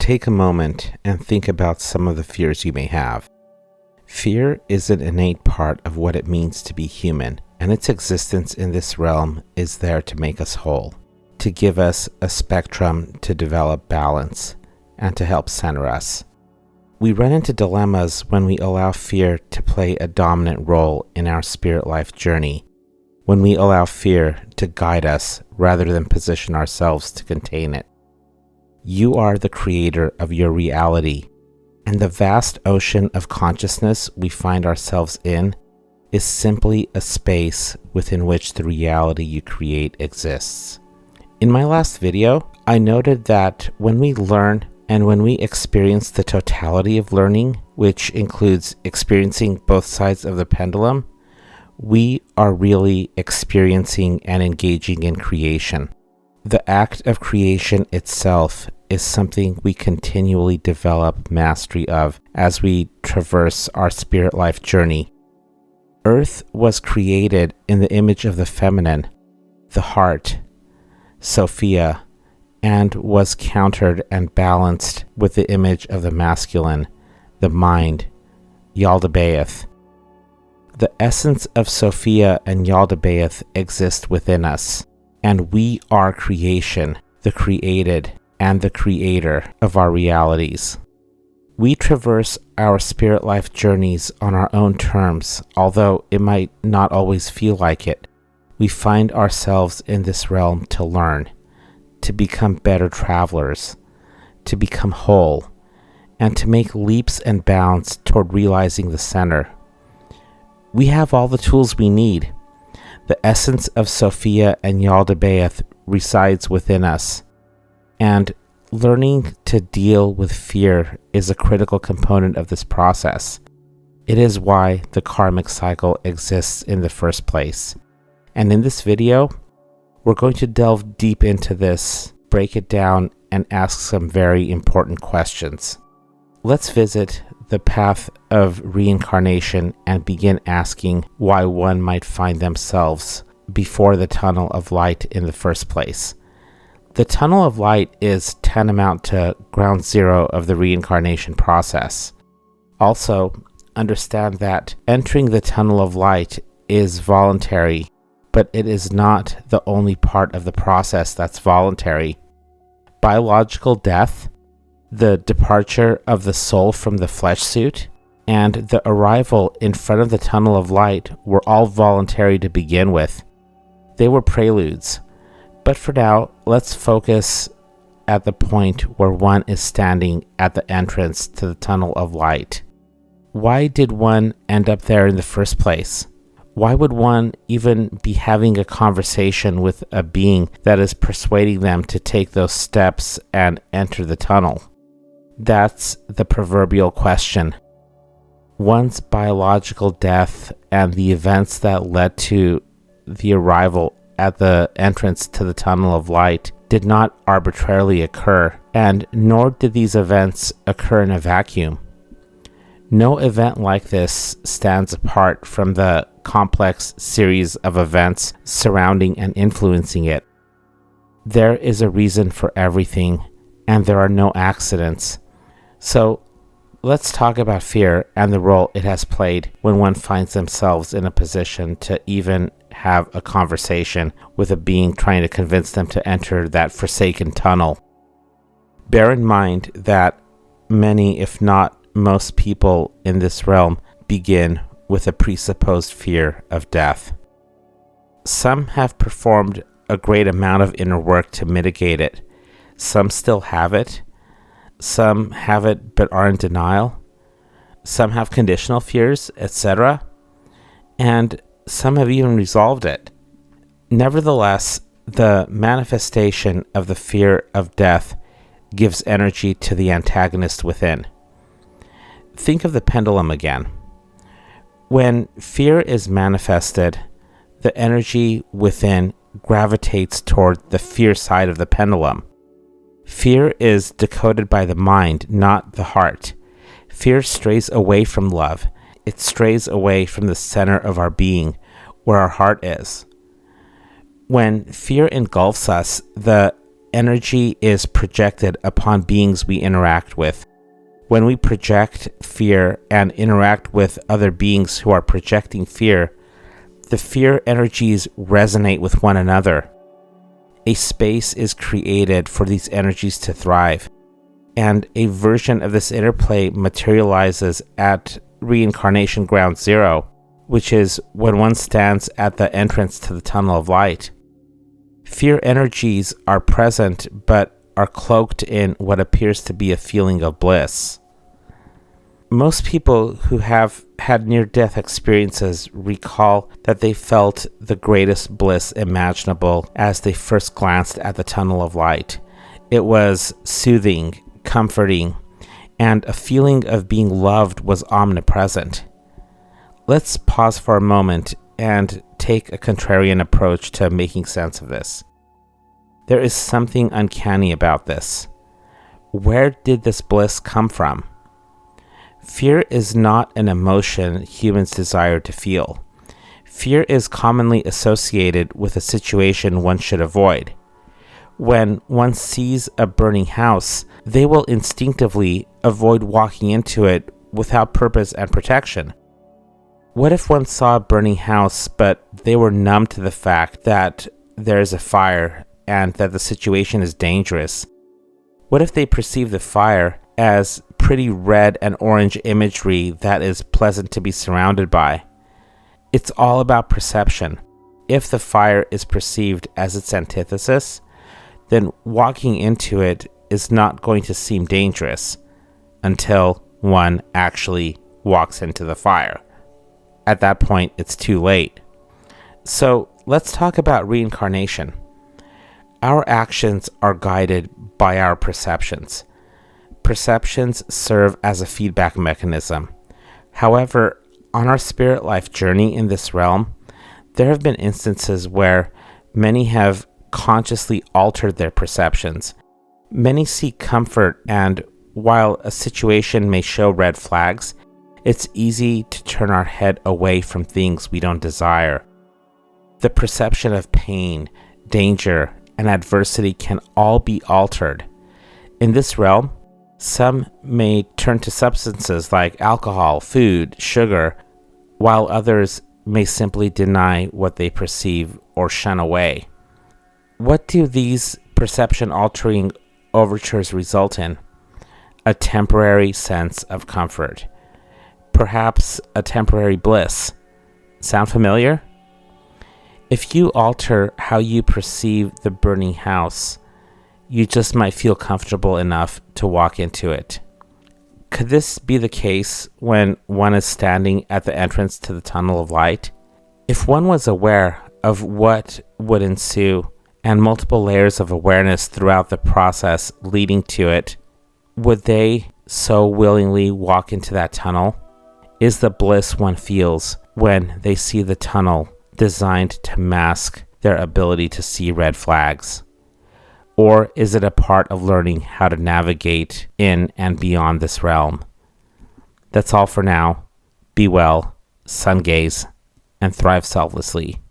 take a moment and think about some of the fears you may have. Fear is an innate part of what it means to be human, and its existence in this realm is there to make us whole, to give us a spectrum to develop balance, and to help center us. We run into dilemmas when we allow fear to play a dominant role in our spirit life journey, when we allow fear to guide us rather than position ourselves to contain it. You are the creator of your reality, and the vast ocean of consciousness we find ourselves in is simply a space within which the reality you create exists. In my last video, I noted that when we learn and when we experience the totality of learning, which includes experiencing both sides of the pendulum, we are really experiencing and engaging in creation. The act of creation itself is something we continually develop mastery of as we traverse our spirit life journey. Earth was created in the image of the feminine, the heart, Sophia, and was countered and balanced with the image of the masculine, the mind, Yaldabaoth. The essence of Sophia and Yaldabaoth exist within us, and we are creation, the created, and the creator of our realities. We traverse our spirit life journeys on our own terms, although it might not always feel like it. We find ourselves in this realm to learn, to become better travelers, to become whole, and to make leaps and bounds toward realizing the center. We have all the tools we need. The essence of Sophia and Yaldabaoth resides within us, and learning to deal with fear is a critical component of this process. It is why the karmic cycle exists in the first place. And in this video, we're going to delve deep into this, break it down, and ask some very important questions. Let's visit the path of reincarnation and begin asking why one might find themselves before the tunnel of light in the first place. The tunnel of light is tantamount to ground zero of the reincarnation process. Also, understand that entering the tunnel of light is voluntary, but it is not the only part of the process that's voluntary. Biological death, the departure of the soul from the flesh suit, and the arrival in front of the tunnel of light were all voluntary to begin with. They were preludes. But for now, let's focus at the point where one is standing at the entrance to the tunnel of light. Why did one end up there in the first place? Why would one even be having a conversation with a being that is persuading them to take those steps and enter the tunnel? That's the proverbial question. One's biological death and the events that led to the arrival at the entrance to the tunnel of light did not arbitrarily occur, and nor did these events occur in a vacuum. No event like this stands apart from the complex series of events surrounding and influencing it. There is a reason for everything, and there are no accidents. So, let's talk about fear and the role it has played when one finds themselves in a position to even have a conversation with a being trying to convince them to enter that forsaken tunnel. Bear in mind that many, if not most people in this realm begin with a presupposed fear of death. Some have performed a great amount of inner work to mitigate it. Some still have it. Some have it but are in denial. Some have conditional fears, etc. And some have even resolved it. Nevertheless, the manifestation of the fear of death gives energy to the antagonist within. Think of the pendulum again. When fear is manifested, the energy within gravitates toward the fear side of the pendulum. Fear is decoded by the mind, not the heart. Fear strays away from love. It strays away from the center of our being, where our heart is. When fear engulfs us, the energy is projected upon beings we interact with. When we project fear and interact with other beings who are projecting fear, the fear energies resonate with one another. A space is created for these energies to thrive, and a version of this interplay materializes at Reincarnation Ground Zero, which is when one stands at the entrance to the tunnel of light. Fear energies are present, but are cloaked in what appears to be a feeling of bliss. Most people who have had near-death experiences recall that they felt the greatest bliss imaginable as they first glanced at the tunnel of light. It was soothing, comforting, and a feeling of being loved was omnipresent. Let's pause for a moment and take a contrarian approach to making sense of this. There is something uncanny about this. Where did this bliss come from? Fear is not an emotion humans desire to feel. Fear is commonly associated with a situation one should avoid. When one sees a burning house, they will instinctively avoid walking into it without purpose and protection. What if one saw a burning house, but they were numb to the fact that there is a fire and that the situation is dangerous? What if they perceive the fire as pretty red and orange imagery that is pleasant to be surrounded by? It's all about perception. If the fire is perceived as its antithesis, then walking into it is not going to seem dangerous until one actually walks into the fire. At that point, it's too late. So let's talk about reincarnation. Our actions are guided by our perceptions. Perceptions serve as a feedback mechanism. However, on our spirit life journey in this realm, there have been instances where many have consciously altered their perceptions. Many seek comfort, and while a situation may show red flags, it's easy to turn our head away from things we don't desire. The perception of pain, danger, and adversity can all be altered. In this realm, some may turn to substances like alcohol, food, sugar, while others may simply deny what they perceive or shun away. What do these perception-altering overtures result in? A temporary sense of comfort. Perhaps a temporary bliss. Sound familiar? If you alter how you perceive the burning house, you just might feel comfortable enough to walk into it. Could this be the case when one is standing at the entrance to the tunnel of light? If one was aware of what would ensue and multiple layers of awareness throughout the process leading to it, would they so willingly walk into that tunnel? Is the bliss one feels when they see the tunnel designed to mask their ability to see red flags? Or is it a part of learning how to navigate in and beyond this realm? That's all for now. Be well, sun gaze, and thrive selflessly.